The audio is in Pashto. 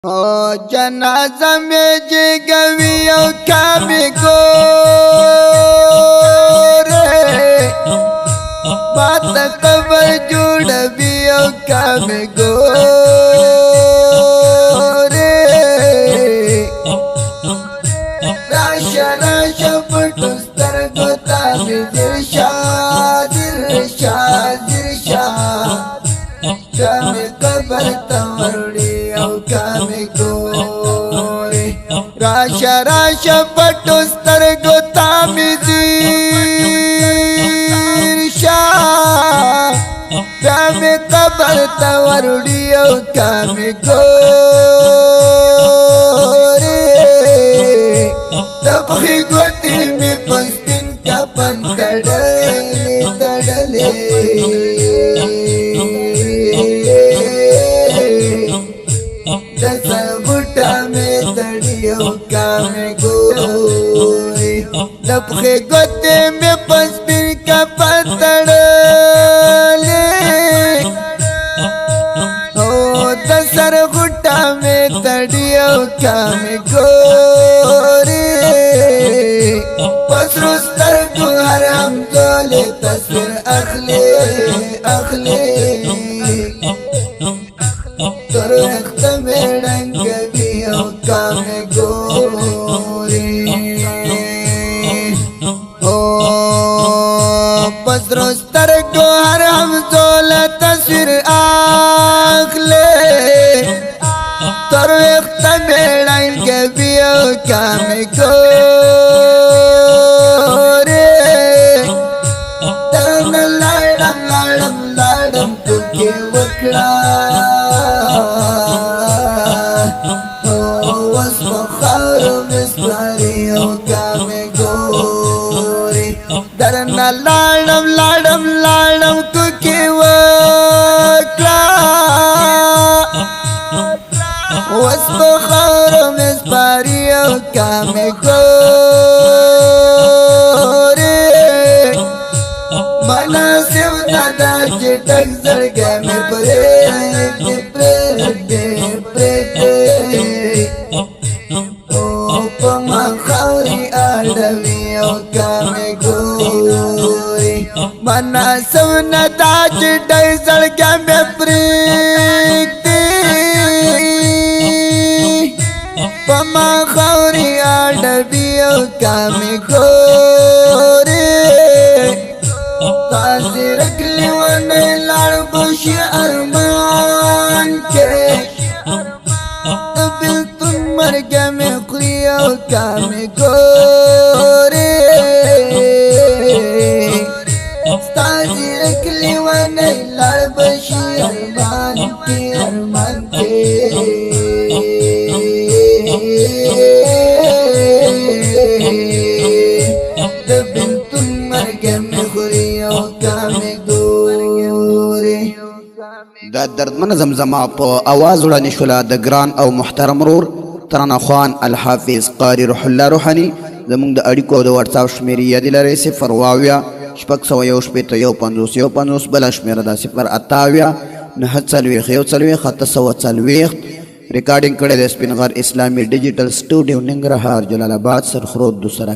جنازه میں جگوی او کامی گورے بات قبر جوڑ بھی او کامی گورے راشا راشا پٹستر گتا درشاد درشاد درشاد کامی قبر تمرڑی او کامی گورے راشا راشا پٹستر گتا درشاد کامی قبر تمرڑی او کامی گورے تبخی گوٹی میں پستن کا پن تڑلے تڑلے دسا بوٹا میں تڑیو کامی گورے تبخی گوٹی میں پستن کا پن تڑلے دسر بوٹا میں تڑیو کامی گورے پسرستر کو حرام دولے تصویر اخلے اخلے تر وقت میں رنگ بھی او کامی گورے پسرستر کو حرام دولے تصویر اخلے تر وقت میں رنگ بھی او کامی گورے تن لاڑم لاڑم لاڑم تکی وکڑا واسم خارو مسپاری او کامی گورے درن لاڑم لاڑم لاڑم تکی وکڑا واسم خارو مسپاری او کامی گورے مناسب ندا چٹک زرگے میں پریدے پریدے پریدے پما خوری آڈوی او کامی گورے مناسب ندا چٹک زرگے میں پریدے پما خوری آڈوی او کامی گورے تازی رکلی ونی لار بوشی ارمان کے تبیلتن مرگا میں خلی او کامی گورے تازی رکلی ونی لار بوشی ارمان کے تبیلتن مرگا میں خلی او کامی گورے دا دردمن زمزمه په اواز وړاندې شوله د ګران او محترم ورور ترانه خوان الحافظ قاری روح الله روحاني زموږ د اړیکو او د واتساپ شمېرې یادې لرئ 0 شپږ سوه یو شپېته یو پنځوس یو پنځوس بله شمېره ده 0 28 9 څلوېښت یو څلوېښت اته سوه څلوېښت ریکارډینګ کړی د سپین غر اسلامي ډیجیټل سټوډیو ننګرهار جلال آباد سرخرود دوسره